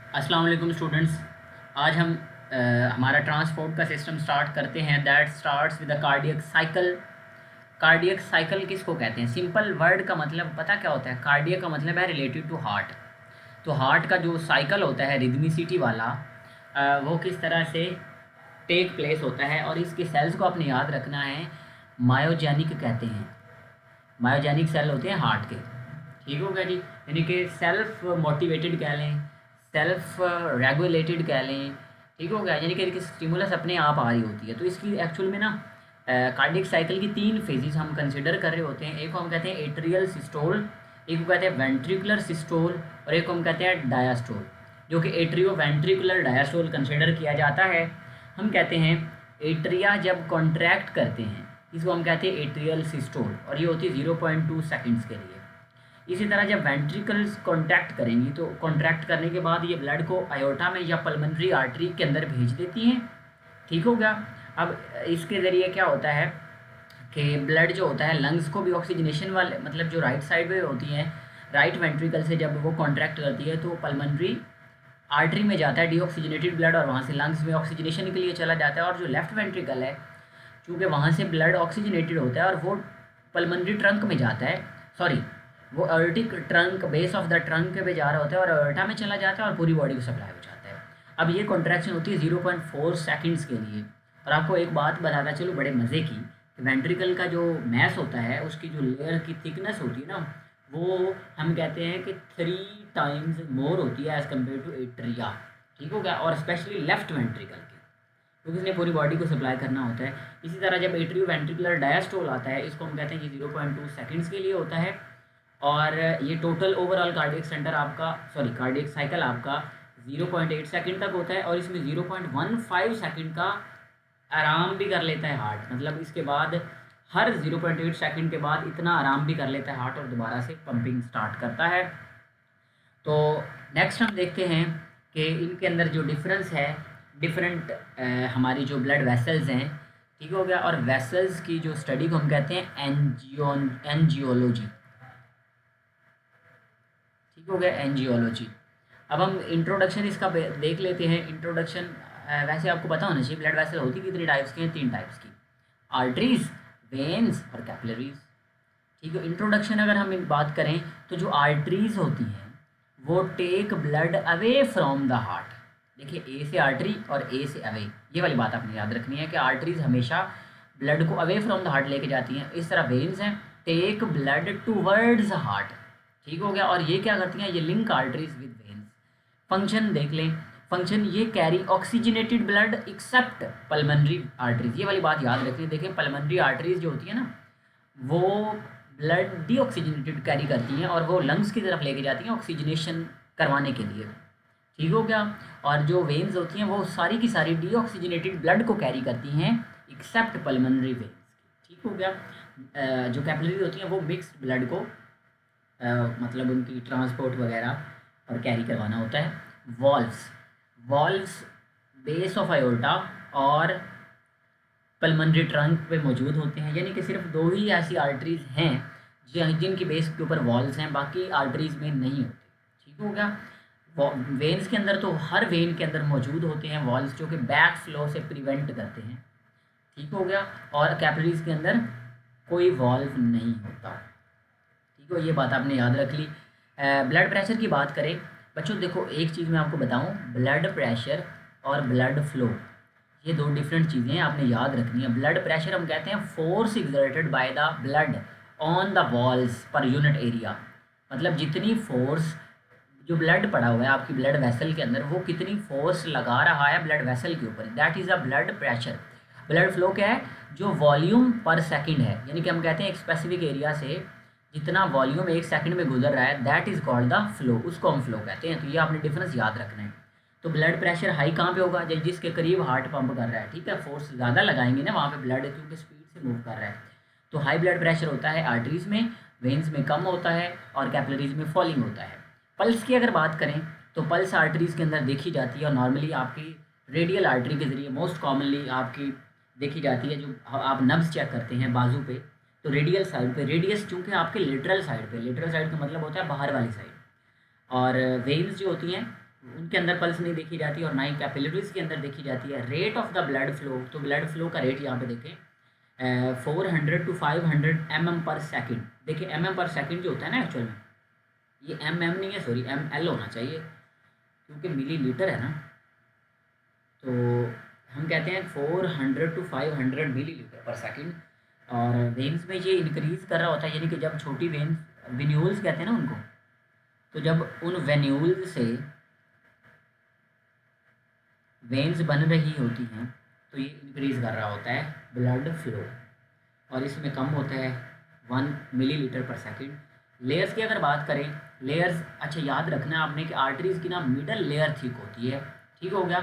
अस्सलाम वालेकुम स्टूडेंट्स। आज हम हमारा ट्रांसपोर्ट का सिस्टम स्टार्ट करते हैं। That starts with a cardiac cycle. Cardiac cycle किसको कहते हैं? सिंपल वर्ड का मतलब पता क्या होता है? कार्डियक का मतलब है रिलेटेड टू हार्ट। तो हार्ट का जो साइकिल होता है रिदमिसिटी वाला, वो किस तरह से टेक प्लेस होता है, और इसके सेल्स को आपने याद रखना है। मायोजेनिक कहते हैं। मायोजेनिक सेल होते हैं हार्ट के। ठीक हो गया जी। यानी कि सेल्फ मोटिवेटेड कह लें, सेल्फ रेगुलेटेड कह लें। ठीक हो गया, यानी कि स्टिमुलस अपने आप आ रही होती है। तो इसकी एक्चुअल में ना कार्डियक साइकिल की तीन फेजेस हम कंसिडर कर रहे होते हैं। एक को हम कहते हैं एट्रियल सिस्टोल, एक को कहते हैं वेंट्रिकुलर सिस्टोल, और एक को हम कहते हैं डायास्टोल। जो कि एट्रियो वेंट्रिकुलर डायास्टोल कंसिडर किया जाता है। हम कहते हैं एट्रिया जब कॉन्ट्रैक्ट करते हैं, इसको हम कहते हैं एट्रियल सिस्टोल, और ये होती है 0.2 सेकेंड्स के लिए। इसी तरह जब वेंट्रिकल्स कॉन्ट्रैक्ट करेंगी तो कॉन्ट्रैक्ट करने के बाद ये ब्लड को आयोटा में या पल्मोनरी आर्टरी के अंदर भेज देती हैं। ठीक हो गया। अब इसके ज़रिए क्या होता है कि ब्लड जो होता है लंग्स को भी ऑक्सीजनेशन वाले, मतलब जो राइट साइड में होती हैं, राइट वेंट्रिकल से जब वो कॉन्ट्रैक्ट करती है तो पल्मोनरी आर्टरी में जाता है डीऑक्सीजनेटेड ब्लड, और वहाँ से लंग्स में ऑक्सीजनेशन के लिए चला जाता है। और जो लेफ्ट वेंट्रिकल है, चूँकि वहाँ से ब्लड ऑक्सीजनेटेड होता है और वो पल्मोनरी ट्रंक में जाता है, सॉरी, वो aortic trunk, base of the trunk पे जा रहा होता है और अर्टा में चला जाता है और पूरी बॉडी को सप्लाई हो जाता है। अब ये कॉन्ट्रैक्शन होती है 0.4 सेकेंड्स के लिए। और आपको एक बात बताता चलो बड़े मज़े की, कि वेंट्रिकल का जो मैस होता है, उसकी जो लेयर की थिकनेस होती है ना, वो हम कहते हैं कि 3 टाइम्स मोर होती है एज़ कम्पेयर टू एट्रिया। ठीक हो गया। और स्पेशली लेफ्ट वेंट्रिकल की, क्योंकि इसने पूरी बॉडी को सप्लाई करना होता है। इसी तरह जब एट्रियो वेंट्रिकुलर डायस्टोल आता है, इसको हम कहते हैं कि 0.2 सेकेंड्स के लिए होता है। और ये टोटल ओवरऑल कार्डियक सेंटर आपका, सॉरी, कार्डियक साइकिल आपका 0.8 सेकंड तक होता है, और इसमें 0.15 सेकंड का आराम भी कर लेता है हार्ट। मतलब इसके बाद हर 0.8 सेकंड के बाद इतना आराम भी कर लेता है हार्ट और दोबारा से पंपिंग स्टार्ट करता है। तो नेक्स्ट हम देखते हैं कि इनके अंदर जो डिफरेंस है, डिफरेंट हमारी जो ब्लड वेसल्स हैं। ठीक हो गया। और वेसल्स की जो स्टडी को हम कहते हैं एंजियोलॉजी। ठीक हो गया, एंजियोलॉजी। अब हम इंट्रोडक्शन इसका देख लेते हैं। इंट्रोडक्शन, वैसे आपको पता होना चाहिए ब्लड वेसल होती कितनी टाइप्स की हैं? 3 टाइप्स की, आर्टरीज, वेन्स और कैपिलरीज। ठीक है। इंट्रोडक्शन अगर हम बात करें तो जो आर्टरीज होती हैं वो take blood away from the heart. देखिए, ए से आर्टरी और ए से अवे, ये वाली बात आपने याद रखनी है कि आर्टरीज हमेशा ब्लड को अवे फ्रॉम द हार्ट लेके जाती हैं। इस तरह वेन्स हैं, टेक ब्लड टूवर्ड्स हार्ट। ठीक हो गया। और ये क्या करती हैं? ये link arteries with veins. Function देख लें। फंक्शन, ये carry oxygenated blood accept pulmonary arteries. ये वाली बात याद रखनी है। देखें, पल्मोनरी आर्टरीज जो होती है ना, वो ब्लड डीऑक्सीजनेटेड कैरी करती हैं और वो लंग्स की तरफ लेके जाती हैं ऑक्सीजनेशन करवाने के लिए। ठीक हो गया। और जो वेन्स होती हैं वो सारी की सारी डीऑक्सीजनेटेड ब्लड को कैरी करती हैं एक्सेप्ट पल्मोनरी वेन्स। ठीक हो गया। जो कैपिलरी होती हैं वो मिक्स्ड ब्लड को मतलब उनकी ट्रांसपोर्ट वगैरह और कैरी करवाना होता है। वॉल्व्स, वॉल्व्स बेस ऑफ आयोर्टा और पल्मोनरी ट्रंक पे मौजूद होते हैं। यानी कि सिर्फ 2 ही ऐसी आर्टरीज हैं जिनकी बेस के ऊपर वॉल्स हैं, बाकी आर्टरीज में नहीं होते। ठीक हो गया। वेन्स के अंदर तो हर वेन के अंदर मौजूद होते हैं वॉल्स, जो कि बैक फ्लो से प्रिवेंट करते हैं। ठीक हो गया। और कैपिलरीज के अंदर कोई वॉल्व नहीं होता। ठीक हो, ये बात आपने याद रख ली। ब्लड प्रेशर की बात करें बच्चों, देखो एक चीज़ मैं आपको बताऊं, ब्लड प्रेशर और ब्लड फ्लो ये 2 डिफरेंट चीज़ें हैं, आपने याद रखनी है। ब्लड प्रेशर हम कहते हैं force exerted by the blood on the walls per unit area. मतलब जितनी फोर्स जो ब्लड पड़ा हुआ है आपकी ब्लड वेसल के अंदर, वो कितनी फोर्स लगा रहा है ब्लड वेसल के ऊपर, that is a blood pressure. Blood flow क्या है? जो वॉल्यूम पर सेकंड है, यानी कि हम कहते हैं एक स्पेसिफिक एरिया से जितना वॉल्यूम 1 सेकंड में गुजर रहा है, that is called the flow, उसको हम फ्लो कहते हैं। तो ये आपने डिफरेंस याद रखना है। तो ब्लड प्रेशर हाई कहाँ पे होगा? जिसके करीब हार्ट पंप कर रहा है। ठीक है, फोर्स ज़्यादा लगाएंगे ना वहाँ पे ब्लड, क्योंकि स्पीड से मूव कर रहा है। तो हाई ब्लड प्रेशर होता है आर्टरीज में, वेन्स में कम होता है और कैपिलरीज में फॉलिंग होता है। पल्स की अगर बात करें तो पल्स आर्टरीज के अंदर देखी जाती है, और नॉर्मली आपकी रेडियल आर्टरी के ज़रिए मोस्ट कॉमनली आपकी देखी जाती है। जो आप नब्स चेक करते हैं बाजू पे, तो रेडियल साइड पे, रेडियस चूँकि आपके लेटरल साइड पे, लेटरल साइड का मतलब होता है बाहर वाली साइड, और वेन्स जो होती हैं उनके अंदर पल्स नहीं देखी जाती और ना ही कैपिलरीज के अंदर देखी जाती है। Rate of the blood flow, तो ब्लड फ्लो का रेट यहाँ पे देखें 400 to 500 mm पर सेकेंड। देखिए mm पर सेकेंड जो होता है ना एक्चुअल में, ये mm नहीं है, सॉरी ml होना चाहिए क्योंकि मिलीलीटर है ना। तो हम कहते हैं 400 to 500 मिलीलीटर पर सेकेंड। और वेन्स में ये इंक्रीज़ कर रहा होता है, यानी कि जब छोटी वेन्स, वेन्यूल्स कहते हैं ना उनको, तो जब उन वेन्यूल से वेन्स बन रही होती हैं तो ये इंक्रीज़ कर रहा होता है ब्लड फ्लो, और इसमें कम होता है 1 मिलीलीटर पर सेकेंड। लेयर्स की अगर बात करें, लेयर्स अच्छा याद रखना है आपने कि आर्टरीज़ की ना मिडल लेयर थिक होती है, ठीक हो गया।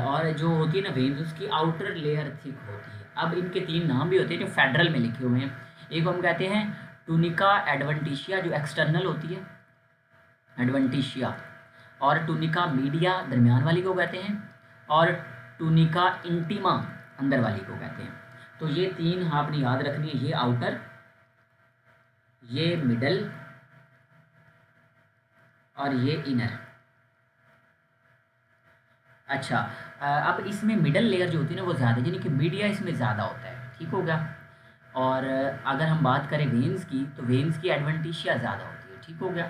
और जो होती है ना वेन्स, उसकी आउटर लेयर थिक होती है। अब इनके 3 नाम भी होते हैं जो फेडरल में लिखे हुए हैं। एक हम कहते हैं टूनिका एडवेंटिशिया जो एक्सटर्नल होती है, एडवेंटिशिया, और टूनिका मीडिया दरमियान वाली को कहते हैं, और टूनिका इंटीमा अंदर वाली को कहते हैं। तो ये 3 आपने याद रखनी है, ये आउटर, ये मिडल और ये इनर। अच्छा अब इसमें मिडल लेयर जो होती है ना वो ज़्यादा, यानी कि मीडिया इसमें ज़्यादा होता है, ठीक हो गया। और अगर हम बात करें वेन्स की, तो वेन्स की एडवेंटिशिया ज़्यादा होती है, ठीक हो गया।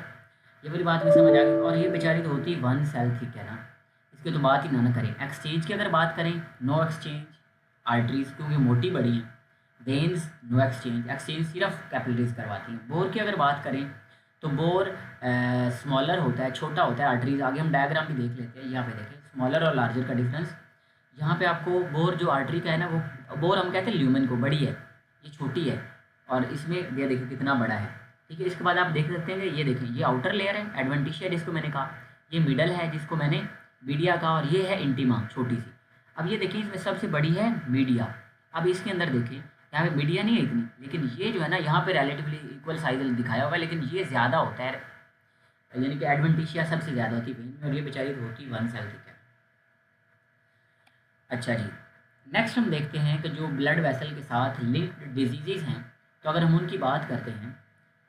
ये वाली बात में समझ आ गई। और ये बेचारी तो होती है 1 सेल थिक है ना, इसकी तो बात ही ना करें। एक्सचेंज की अगर बात करें, नो एक्सचेंज आर्टरीज क्योंकि मोटी बड़ी हैं, वेन्स नो एक्सचेंज, एक्सचेंज सिर्फ कैपिलरीज करवाती हैं। बोर की अगर बात करें तो बोर स्मॉलर होता है, छोटा होता है आर्टरीज। आगे हम डायग्राम भी देख लेते हैं, यहाँ पे देखें स्मॉलर और लार्जर का डिफरेंस। यहाँ पे आपको बोर जो आर्टरी का है ना, वो बोर हम कहते हैं ल्यूमन को, बड़ी है, ये छोटी है, और इसमें ये देखिए कितना बड़ा है, ठीक है। इसके बाद आप देख सकते हैं कि ये देखें, ये आउटर लेयर है एडवेंटिशिया जिसको मैंने कहा, ये मिडल है जिसको मैंने मीडिया कहा, और ये है इंटीमा छोटी सी। अब ये देखिए इसमें सबसे बड़ी है मीडिया। अब इसके अंदर देखिए यहाँ पे मीडिया नहीं है इतनी, लेकिन ये जो है ना यहाँ पे रिलेटिवली इक्वल साइज दिखाया हुआ है, लेकिन ये ज़्यादा होता है, यानी कि एडवेंटिशिया सबसे ज़्यादा होती है, और ये बेचारी तो होती 1 सेल थिक है। अच्छा जी, नेक्स्ट हम देखते हैं कि जो ब्लड वेसल के साथ लिंक्ड डिजीज़ हैं, तो अगर हम उनकी बात करते हैं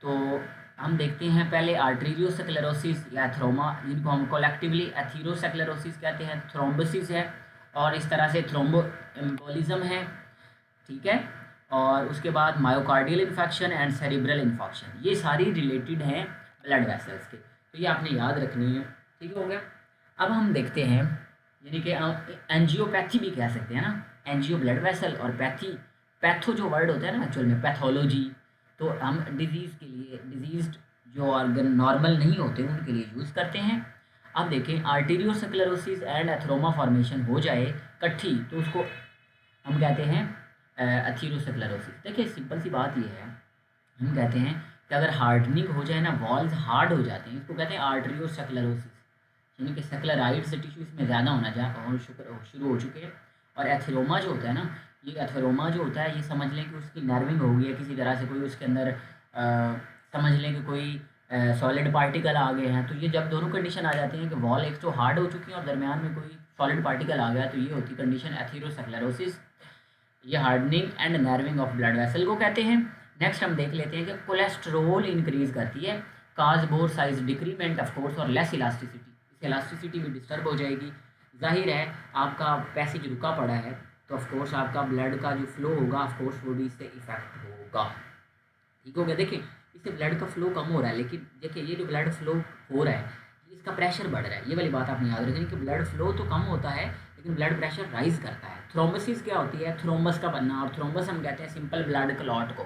तो हम देखते हैं पहले आर्टेरियोस्क्लेरोसिस या थ्रोमा, जिनको हम कलेक्टिवली एथीरोस्क्लेरोसिस कहते हैं, थ्रोम्बोसिस है, और इस तरह से थ्रोम्बो एम्बोलिज्म है, ठीक है। और उसके बाद myocardial infection and cerebral infection, ये सारी रिलेटेड हैं ब्लड वेसल्स के, तो ये आपने याद रखनी है, ठीक हो गया। अब हम देखते हैं, यानी कि एंजियोपैथी भी कह सकते हैं ना, एंजियो ब्लड वेसल और पैथी, पैथो जो वर्ड होता है ना एक्चुअल में पैथोलॉजी, तो हम डिजीज़ के लिए, डिजीज्ड जो ऑर्गन नॉर्मल नहीं होते उनके लिए यूज़ करते हैं। अब देखें आर्टेरियोस्क्लेरोसिस एंड एथरोमा फॉर्मेशन हो जाए इकट्ठी, तो उसको हम कहते हैं एथीरोस्क्लेरोसिस। देखिए सिंपल सी बात ये है, हम कहते हैं कि अगर हार्डनिंग हो जाए ना, वॉल्स हार्ड हो जाते हैं, इसको कहते हैं आर्टेरियोस्क्लेरोसिस, यानी कि सेक्लराइड्स टिश्यू इसमें ज़्यादा होना शुरू हो चुके हैं। और एथेरोमा जो होता है ना, ये एथेरोमा जो होता है, ये समझ लें कि उसकी नर्विंग हो गई है किसी तरह से, कोई उसके अंदर समझ लें कि कोई सॉलिड पार्टिकल आ गए हैं। तो ये जब दोनों कंडीशन आ जाती हैं कि वॉल एक तो हार्ड हो चुकी है और दरमियान में कोई सॉलिड पार्टिकल आ गया, तो ये होती कंडीशन एथीरोस्क्लेरोसिस। ये hardening and नर्विंग of blood vessel को कहते हैं। नेक्स्ट हम देख लेते हैं कि कोलेस्ट्रोल इंक्रीज करती है, cause bore size decrement of course और लेस इलास्टिसिटी, इस इलास्टिसिटी भी डिस्टर्ब हो जाएगी। जाहिर है आपका पैसेज रुका पड़ा है, तो ऑफ कोर्स आपका ब्लड का जो फ्लो होगा ऑफ कोर्स वो भी इससे इफेक्ट होगा, ठीक हो गया। देखिए इससे ब्लड का फ्लो कम हो रहा है, लेकिन देखिए ये जो ब्लड फ्लो हो रहा है इसका प्रेशर बढ़ रहा है, ये वाली बात आपने याद रखनी कि ब्लड फ्लो तो कम होता है लेकिन ब्लड प्रेशर राइज करता है। थ्रोम्बोसिस क्या होती है, थ्रोम्बस का बनना, और थ्रोम्बस हम कहते हैं सिंपल ब्लड क्लॉट को,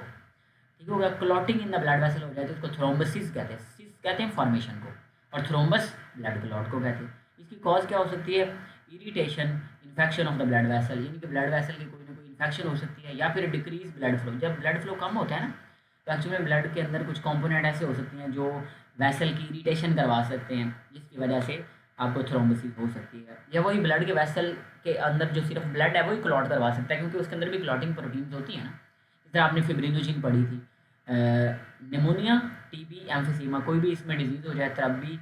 ठीक हो गया। Clotting in the blood vessel हो जाए तो उसको थ्रोम्बोसिस कहते हैं, सिस कहते हैं फॉर्मेशन को, और थ्रोम्बस ब्लड क्लॉट को कहते हैं। इसकी कॉज क्या हो सकती है, irritation, infection of the blood vessel, यानी कि ब्लड वेसल की कोई ना कोई इन्फेक्शन हो सकती है, या फिर डिक्रीज ब्लड फ्लो। जब ब्लड फ्लो कम होता है ना, तो एक्चुअली में ब्लड के अंदर कुछ कंपोनेंट ऐसे हो सकते हैं जो वेसल की इरिटेशन करवा सकते हैं, जिसकी वजह से आपको थ्रोम्बोसिस हो सकती है। या वही ब्लड के वेसल के अंदर जो सिर्फ ब्लड है वही क्लॉट करवा सकता है, क्योंकि उसके अंदर भी क्लॉटिंग प्रोटीन्स होती है ना। इस तरह आपने फिब्रिनोजिन पढ़ी थी। निमोनिया, टीबी, एम्फीसीमा, कोई भी इसमें डिजीज़ हो जाए तब भी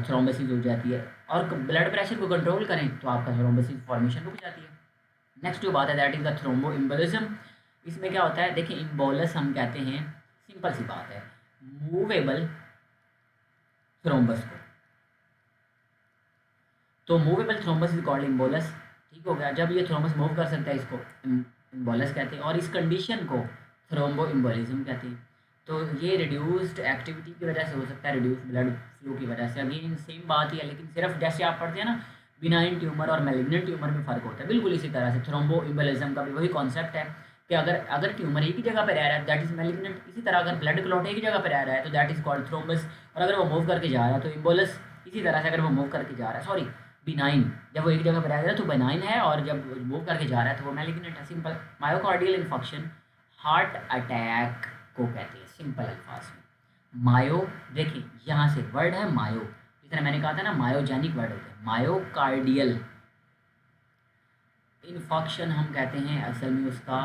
थ्रोम्बोसिस हो जाती है। और ब्लड प्रेशर को कंट्रोल करें तो आपका थ्रोम्बोसिस फॉर्मेशन रुक जाती है। नेक्स्ट जो बात है that is the thrombo embolism. इसमें क्या होता है, देखिए इम्बोलस हम कहते हैं, सिंपल सी बात है, मूवेबल थ्रोम्बस को, तो मूवेबल थ्रोम्बस इज कॉल्ड इम्बोलस। ठीक हो गया, जब ये थ्रोम्बस मूव कर सकता है इसको इम्बोलस कहते हैं, और इस कंडीशन को थ्रोम्बो इम्बोलिज्म कहते हैं। तो ये रिड्यूस्ड एक्टिविटी की वजह से हो सकता है, रिड्यूस्ड ब्लड फ्लो की वजह से। अगेन सेम बात ही है, लेकिन सिर्फ जैसे आप पढ़ते हैं ना बिनाइन ट्यूमर और मैलिग्नेंट ट्यूमर में फ़र्क होता है, बिल्कुल इसी तरह से थ्रोम्बो इम्बोलिज्म का भी वही कॉन्सेप्ट है कि अगर अगर ट्यूमर एक ही जगह पर रह रहा है दैट इज़ मैलिग्नेंट, इसी तरह अगर ब्लड क्लॉट एक ही जगह पर रह रहा है तो दैट इज़ कॉल्ड थ्रोम्बस, और अगर वो मूव करके जा रहा है तो इम्बोलस। इसी तरह से अगर वो मूव करके जा रहा है, सॉरी बिनाइन, जब वो एक जगह पर रह रहा है तो बिनाइन है, और जब मूव करके जा रहा है तो वो मैलिग्नेंट है। Simple. Myocardial infection heart attack को कहते हैं सिंपल अल्फाज में। मायो, देखिए यहाँ से वर्ड है मायो, जिस तरह मैंने कहा था ना मायोजेनिक वर्ड होते हैं। मायोकार्डियल इन्फेक्शन हम कहते हैं असल में उसका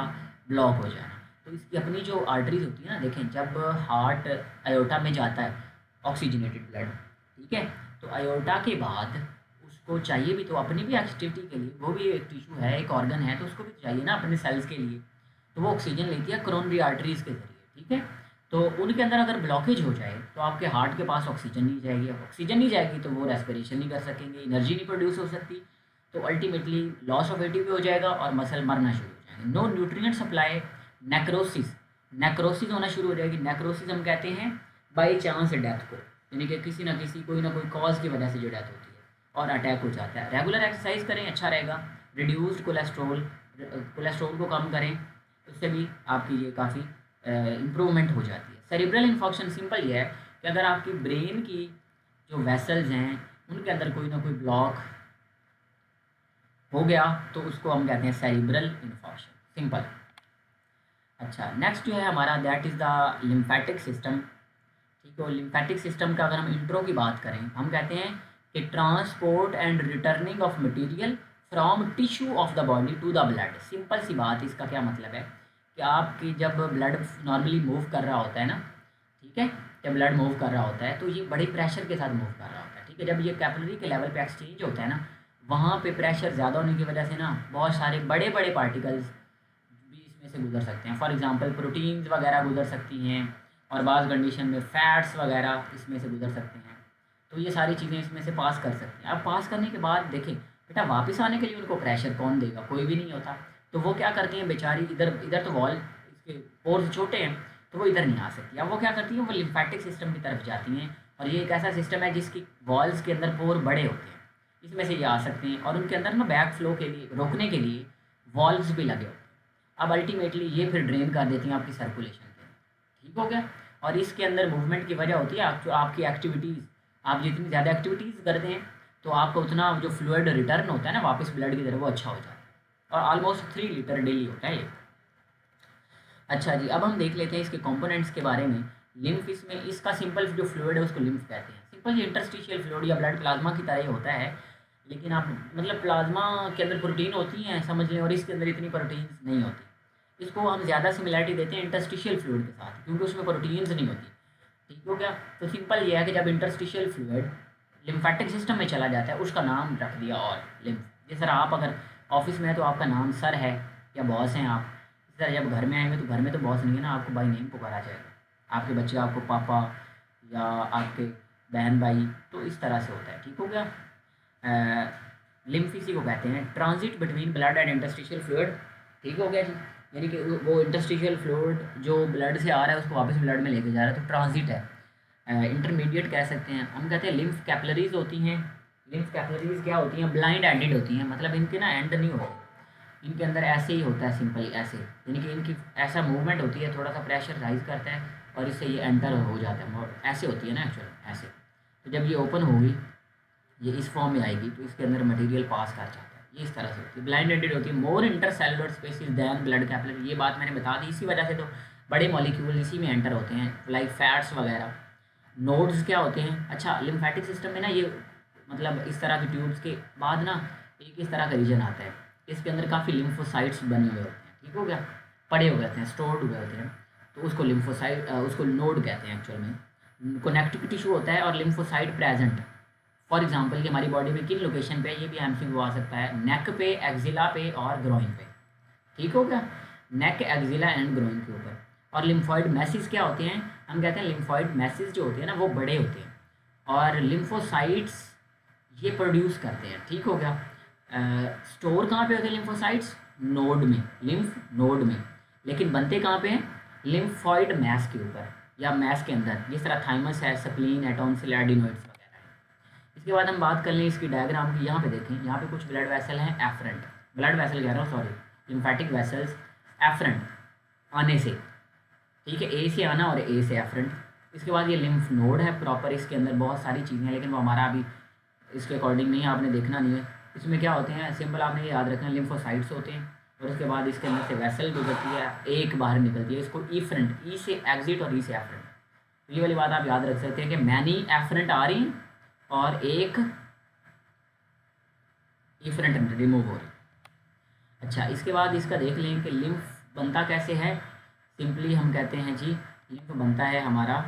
ब्लॉक हो जाना। तो इसकी अपनी जो आर्टरीज होती है ना, देखें जब हार्ट अयोटा में जाता है ऑक्सीजनेटेड ब्लड, ठीक है, तो अयोटा के बाद उसको चाहिए भी तो अपनी भी एक्टिविटी के लिए, वो भी एक टिश्यू है, एक ऑर्गन है, तो उसको भी चाहिए ना अपने सेल्स के लिए, तो वो ऑक्सीजन लेती है कोरोनरी आर्टरीज के जरिए। ठीक है, तो उनके अंदर अगर ब्लॉकेज हो जाए तो आपके हार्ट के पास ऑक्सीजन नहीं जाएगी, ऑक्सीजन नहीं जाएगी तो वो रेस्पिरेशन नहीं कर सकेंगे, एनर्जी नहीं प्रोड्यूस हो सकती, तो अल्टीमेटली लॉस ऑफ एटीपी हो जाएगा और मसल मरना शुरू हो जाएंगे। No nutrient supply, necrosis, necrosis होना शुरू हो जाएगी। नेक्रोसिस हम कहते हैं बाई चांस डेथ को, यानी कि किसी ना किसी कोई ना कोई कॉज की वजह से जो डेथ होती है और अटैक हो जाता है। रेगुलर एक्सरसाइज करें, अच्छा रहेगा। रिड्यूस्ड कोलेस्ट्रोल, कोलेस्ट्रोल को कम करें, उससे भी आपकी ये काफ़ी इम्प्रूवमेंट हो जाती है। सेरिब्रल इन्फेक्शन सिंपल ये है कि अगर आपकी ब्रेन की जो वेसल्स हैं उनके अंदर कोई ना कोई ब्लॉक हो गया तो उसको हम कहते हैं सेरिब्रल इन्फेक्शन, सिंपल। अच्छा, नेक्स्ट जो है हमारा that is the lymphatic system. ठीक है, लिम्फेटिक सिस्टम का अगर हम इंट्रो की बात करें, हम कहते हैं कि transport and returning of material from tissue of the body to the blood. Simple सी बात, इसका क्या मतलब है कि आपकी जब ब्लड नॉर्मली मूव कर रहा होता है ना, ठीक है, जब ब्लड मूव कर रहा होता है तो ये बड़े प्रेशर के साथ मूव कर रहा होता है। ठीक है, जब ये कैपिलरी के लेवल पे एक्सचेंज होता है ना, वहाँ पे प्रेशर ज़्यादा होने की वजह से ना बहुत सारे बड़े बड़े पार्टिकल्स भी इसमें से गुजर सकते हैं। फॉर एग्जांपल प्रोटीन्स वगैरह गुजर सकती हैं, और बाज़ कंडीशन में फैट्स वगैरह इसमें से गुजर सकते हैं। तो ये सारी चीज़ें इसमें से पास कर सकती हैं। अब पास करने के बाद देखें बेटा वापस आने के लिए उनको प्रेशर कौन देगा, कोई भी नहीं होता। तो वो क्या करती हैं बेचारी, इधर इधर तो वॉल इसके पोर्स छोटे हैं तो वो इधर नहीं आ सकती। अब वो क्या करती हैं, वो लिम्फेटिक सिस्टम की तरफ जाती हैं, और ये एक ऐसा सिस्टम है जिसकी वॉल्स के अंदर पोर बड़े होते हैं, इसमें से ये आ सकते हैं, और उनके अंदर ना बैक फ्लो के लिए रोकने के लिए वॉल्व्स भी लगे होते हैं। अब अल्टीमेटली ये फिर ड्रेन कर देती हैं आपकी सर्कुलेशन के। ठीक हो गया, और इसके अंदर मूवमेंट की वजह होती है जो आपकी एक्टिविटीज़, आप जितनी ज़्यादा एक्टिविटीज़ करते हैं तो आपका उतना जो फ्लूइड रिटर्न होता है ना वापस ब्लड की तरफ वो अच्छा हो जाता है, और ऑलमोस्ट 3 लीटर डेली होता है ये। अच्छा जी, अब हम देख लेते हैं इसके कंपोनेंट्स के बारे में। लिम्फ, इसमें इसका सिंपल जो फ्लूइड है उसको लिम्फ कहते हैं। सिंपल ये इंटरस्टिशियल फ्लूइड या ब्लड प्लाज्मा की तरह ही होता है, लेकिन आप मतलब प्लाज्मा के अंदर प्रोटीन होती हैं समझ लें, और इसके अंदर इतनी प्रोटीन्स नहीं होती। इसको हम ज़्यादा सिमिलरिटी देते हैं इंटरस्टिशियल फ्लूइड के साथ, क्योंकि उसमें प्रोटीन्स नहीं होती। ठीक हो गया, तो सिंपल ये है कि जब इंटरस्टिशियल फ्लूइड लिम्फेटिक सिस्टम में चला जाता है उसका नाम रख दिया और लिम्फ। जिस तरह आप अगर ऑफिस में है तो आपका नाम सर है या बॉस हैं आप, इस तरह जब घर में आएंगे तो घर में तो बॉस नहीं है ना, आपको बाई नेम पुकारा जाएगा। आपके बच्चे आपको पापा या आपके बहन भाई, तो इस तरह से होता है। ठीक हो गया, लिम्फ इसी को कहते हैं transit between blood and interstitial fluid. ठीक हो गया जी, यानी कि वो इंटरस्टिशियल फ्लूइड जो ब्लड से आ रहा है उसको वापस ब्लड में लेके जा रहा है, तो ट्रांजिट है। इंटरमीडिएट कह सकते हैं हम, कहते हैं लिम्फ कैपिलरीज होती हैं। लिम्फ कैपिलरीज क्या होती हैं, ब्लाइंड एंडेड होती हैं, मतलब इनके ना एंड नहीं होते, इनके अंदर ऐसे ही होता है सिंपल ऐसे, यानी कि इनकी ऐसा मूवमेंट होती है, थोड़ा सा प्रेशर राइज करता है और इससे ये एंटर हो जाता है, ऐसे होती है ना एक्चुअली ऐसे। तो जब ये ओपन होगी, ये इस फॉर्म में आएगी तो इसके अंदर मटेरियल पास कर जाता है, ये इस तरह से होती है। ब्लाइंड एंडेड होती है, more intercellular spaces than blood capillary, ये बात मैंने बता दी। इसी वजह से तो बड़े मॉलिक्यूल इसी में एंटर होते हैं, लाइक फैट्स वगैरह। नोड्स क्या होते हैं, अच्छा लिम्फेटिक सिस्टम में ना ये मतलब इस तरह के ट्यूब्स के बाद ना एक इस तरह का रीजन आता है, इसके अंदर काफ़ी लिम्फोसाइट्स बने हुए होते हैं। ठीक हो गया, पड़े हुए होते हैं, स्टोर्ड हुए होते हैं, तो उसको लिम्फोसाइट उसको नोड कहते हैं एक्चुअल में। कनेक्टिव टिश्यू होता है और लिम्फोसाइट प्रेजेंट। फॉर एग्जांपल कि हमारी बॉडी में किन लोकेशन पे, ये भी एमसीक्यू आ सकता है, नेक पे, एक्जिला पे और ग्रोइन पे। ठीक हो गया, नेक, एक्जिला एंड ग्रोइन के ऊपर। और लिम्फॉइड मैसेज क्या होते हैं, हम कहते हैं लिम्फॉइड मैसेज जो होते हैं ना वो बड़े होते हैं, और लिम्फोसाइट्स ये प्रोड्यूस करते हैं, ठीक हो गया। स्टोर कहाँ पे होते हैं लिम्फोसाइट्स? नोड में, लिम्फ नोड में। लेकिन बनते कहाँ पे हैं? लिम्फॉइड मैस के ऊपर या मैस के अंदर, जिस तरह थाइमस है, स्प्लीन है, टॉन्सिल, एडिनोइड्स वगैरह है। इसके बाद हम बात कर लें इसकी डायग्राम की। यहाँ पे देखें, यहाँ पे कुछ ब्लड वेसल हैं एफरेंट, ब्लड वेसल कह रहा हूँ सॉरी, लिम्फेटिक वेसल्स एफरेंट आने से, ठीक है, ए से आना और ए से एफरेंट। इसके बाद ये लिम्फ नोड है प्रॉपर, इसके अंदर बहुत सारी चीज़ें हैं, लेकिन वो हमारा अभी इसके अकॉर्डिंग नहीं है, आपने देखना नहीं है। इसमें क्या होते हैं, सिंपल आपने ये याद रखना है, लिम्फोसाइट्स होते हैं और उसके बाद इसके अंदर से वेसल गुजरती है, एक बाहर निकलती है, इसको ईफ्रंट, ई से एग्जिट और ई से एफरेंट। तो ये वाली बात आप याद रख सकते हैं कि मैनी एफरेंट आ रही और एक ईफ्रंट रिमूव हो रही। अच्छा, इसके बाद इसका देख लें कि लिम्फ बनता कैसे है। सिंपली हम कहते हैं जी, लिम्फ बनता है हमारा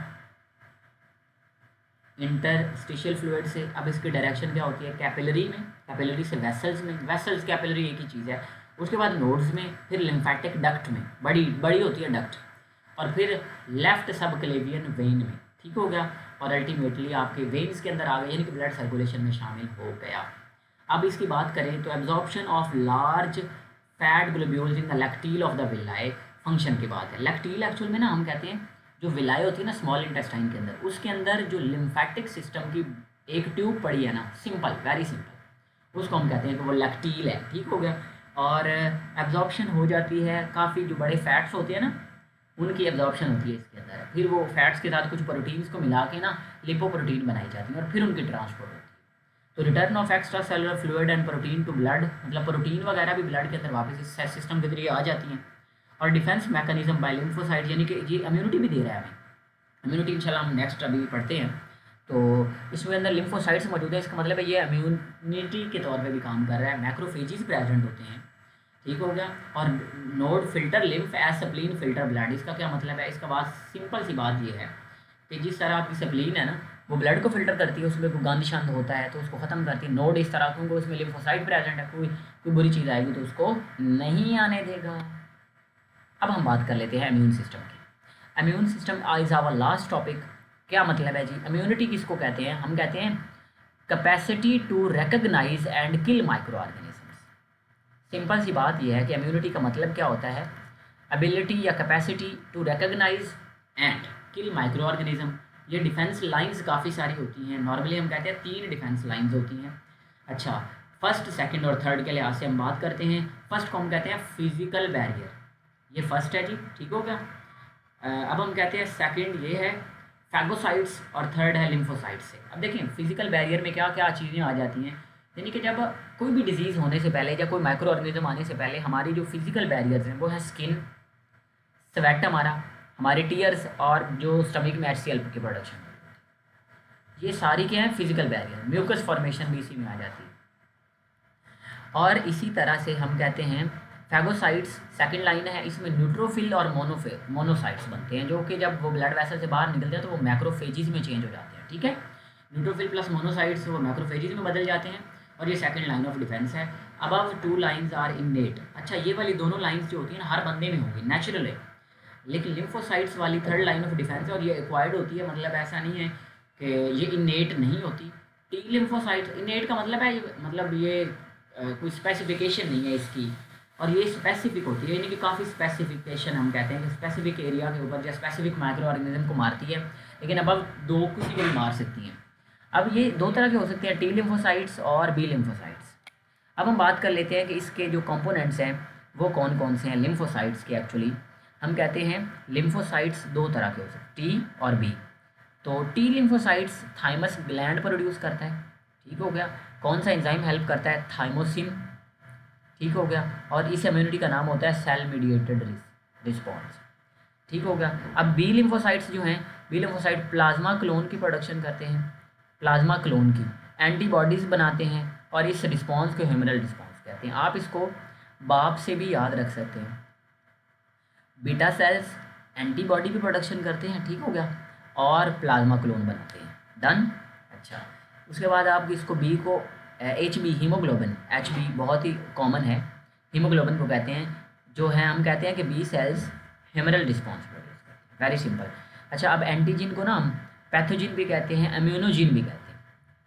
इंटरस्टिशियल फ्लूइड से। अब इसकी डायरेक्शन क्या होती है? कैपिलरी में, कैपिलरी से वेसल्स में, वेसल्स कैपिलरी एक ही चीज़ है। उसके बाद नोड्स में, फिर लिम्फेटिक डक्ट में, बड़ी बड़ी होती है डक्ट, और फिर लेफ्ट सब क्लेवियन वेन में, ठीक हो गया। और अल्टीमेटली आपके वेन्स के अंदर आ गए, यानी कि ब्लड सर्कुलेशन में शामिल हो गया। अब इसकी बात करें तो absorption of large fat globules in the lacteal of the villi function की बात है। लैक्टील एक्चुअल में ना हम कहते हैं जो विलाई होती है ना स्मॉल इंटेस्टाइन के अंदर, उसके अंदर जो लिम्फेटिक सिस्टम की एक ट्यूब पड़ी है ना, सिंपल, वेरी सिंपल, उसको हम कहते हैं कि वो लैक्टील है, ठीक हो गया। और एब्जॉर्प्शन हो जाती है, काफ़ी जो बड़े फैट्स होते हैं ना उनकी एब्जॉर्प्शन होती है इसके अंदर, फिर वो फैट्स के साथ कुछ प्रोटीन्स को मिला के ना लिपोप्रोटीन बनाई जाती है और फिर उनकी ट्रांसपोर्ट होती है। तो return of extra cellular fluid and protein to blood, मतलब प्रोटीन वगैरह भी ब्लड के अंदर वापस इस सिस्टम के जरिए आ जाती हैं। और डिफेंस मैकेनिज्म बाय लिम्फोसाइट, यानी कि ये इम्यूनिटी भी दे रहा है हमें। इम्यूनिटी इंशाल्लाह हम नेक्स्ट अभी पढ़ते हैं। तो इसमें अंदर लिम्फोसाइट्स मौजूद है, इसका मतलब है ये इम्यूनिटी के तौर पे भी काम कर रहा है। मैक्रोफेजेस प्रेजेंट होते हैं, ठीक हो गया। और node filter lymph as spleen filter blood, इसका क्या मतलब है? इसका बात सिंपल सी बात ये है कि जिस तरह आपकी स्प्लीन है ना, वो ब्लड को फिल्टर करती है, उसमें कोई गंद शंद होता है तो उसको ख़त्म करती है। नोड इस तरह, क्योंकि उसमें लिम्फोसाइट प्रेजेंट है, कोई बुरी चीज़ आएगी तो उसको नहीं आने देगा। अब हम बात कर लेते हैं इम्यून सिस्टम की। Immune system is our last topic. क्या मतलब है जी? इम्यूनिटी किसको कहते हैं? हम कहते हैं capacity to recognise and kill microorganisms. Simple सी बात यह है कि इम्यूनिटी का मतलब क्या होता है? एबिलिटी या capacity to recognise and kill micro organism. ये डिफेंस लाइंस काफ़ी सारी होती हैं, नॉर्मली हम कहते हैं 3 डिफेंस लाइंस होती हैं। अच्छा, फर्स्ट, सेकंड और थर्ड के लिहाज से हम बात करते हैं। फर्स्ट को हम कहते हैं फिजिकल बैरियर, ये फर्स्ट है जी, ठीक हो गया। अब हम कहते हैं सेकंड ये है फैगोसाइट्स और थर्ड है लिम्फोसाइट्स से। अब देखें फिजिकल बैरियर में क्या क्या चीज़ें आ जाती हैं, यानी कि जब कोई भी डिजीज़ होने से पहले या कोई माइक्रो ऑर्गेनिज्म आने से पहले हमारी जो फिजिकल बैरियर्स हैं वो है स्किन, स्वेट हमारे टीयर्स और जो स्टमक में HCl की प्रोडक्शन, ये सारी क्या है? Physical barrier. म्यूकस फॉर्मेशन भी इसी में आ जाती है। और इसी तरह से हम कहते हैं फैगोसाइट्स सेकंड लाइन है, इसमें न्यूट्रोफिल और मोनोसाइट्स बनते हैं, जो कि जब वो ब्लड वेसल से बाहर निकलते हैं तो वो मैक्रोफेजिस में चेंज हो जाते हैं, ठीक है। न्यूट्रोफिल प्लस मोनोसाइट्स वो मैक्रोफेजिस में बदल जाते हैं और ये सेकंड लाइन ऑफ डिफेंस है। Above 2 lines are innate. अच्छा, ये वाली दोनों लाइंस जो होती हैं ना हर बंदे में होंगी, नेचुरल है। लेकिन लिम्फोसाइट्स वाली थर्ड लाइन ऑफ डिफेंस है और ये एक्वायर्ड होती है, मतलब ऐसा नहीं है कि ये इनेट नहीं होती। टी लिम्फोसाइट्स, इनेट का मतलब है मतलब ये कोई स्पेसिफिकेशन नहीं है इसकी, और ये स्पेसिफिक होती है, यानी कि काफ़ी स्पेसिफिकेशन हम कहते हैं कि स्पेसिफिक एरिया के ऊपर या स्पेसिफिक माइक्रो ऑर्गेनिज्म को मारती है, लेकिन अब 2 किसी को भी मार सकती हैं। अब ये 2 तरह के हो सकते हैं, टी लिम्फोसाइट्स और बी लिम्फोसाइट्स। अब हम बात कर लेते हैं कि इसके जो कंपोनेंट्स हैं वो कौन कौन से हैं लिम्फोसाइट्स के। एक्चुअली हम कहते हैं लिम्फोसाइट्स 2 तरह के हो सकते हैं, टी और बी। तो T lymphocytes thymus gland produce करता है, ठीक हो गया। कौन सा एंजाइम हेल्प करता है? थाइमोसिन, ठीक हो गया। और इस इम्यूनिटी का नाम होता है सेल मीडिएटेड रिस्पॉन्स, ठीक हो गया। अब बी लिम्फोसाइट्स जो हैं, बी लिम्फोसाइट प्लाज्मा क्लोन की प्रोडक्शन करते हैं, प्लाज्मा क्लोन की एंटीबॉडीज़ बनाते हैं और इस रिस्पॉन्स को ह्यूमरल रिस्पॉन्स कहते हैं। आप इसको बाप से भी याद रख सकते हैं। बीटा सेल्स एंटीबॉडी भी प्रोडक्शन करते हैं, ठीक हो गया, और प्लाज्मा क्लोन बनाते हैं। डन। अच्छा, उसके बाद आप इसको बी को HB हीमोग्लोबिन, HB बहुत ही कॉमन है, हीमोग्लोबिन को कहते हैं, जो है हम कहते हैं कि B cells humoral response produce करते हैं, वेरी सिंपल। अच्छा, अब एंटीजिन को ना हम पैथोजिन भी कहते हैं, इम्यूनोजिन भी कहते हैं,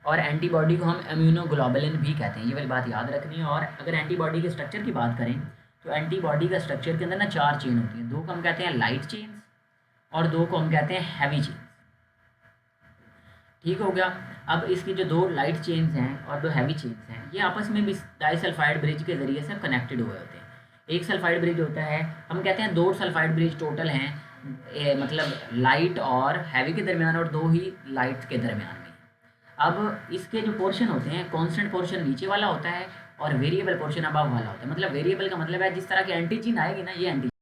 और एंटीबॉडी को हम इम्यूनोग्लोबुलिन भी कहते हैं, ये वाली बात याद रखनी है। और अगर एंटीबॉडी के स्ट्रक्चर की बात करें तो एंटीबॉडी का स्ट्रक्चर के अंदर ना 4 चेन होती हैं, 2 को हम कहते हैं लाइट चेन्स और 2 को हम कहते हैं हैवी चेन्स। ठीक हो गया। अब इसकी जो 2 लाइट चेन्स हैं और 2 हैवी चेन्स हैं, ये आपस में भी डाइसल्फाइड ब्रिज के ज़रिए से कनेक्टेड हुए होते हैं। एक सल्फाइड ब्रिज होता है, हम कहते हैं 2 सल्फाइड ब्रिज टोटल हैं, मतलब लाइट और हैवी के दरमियान और 2 ही लाइट के दरमियान में। अब इसके जो पोर्शन होते हैं, कांस्टेंट पोर्शन नीचे वाला होता है और वेरिएबल पोर्शन अबव वाला होता है। मतलब वेरिएबल का मतलब है जिस तरह की एंटीजीन आएगी ना, ये एंटी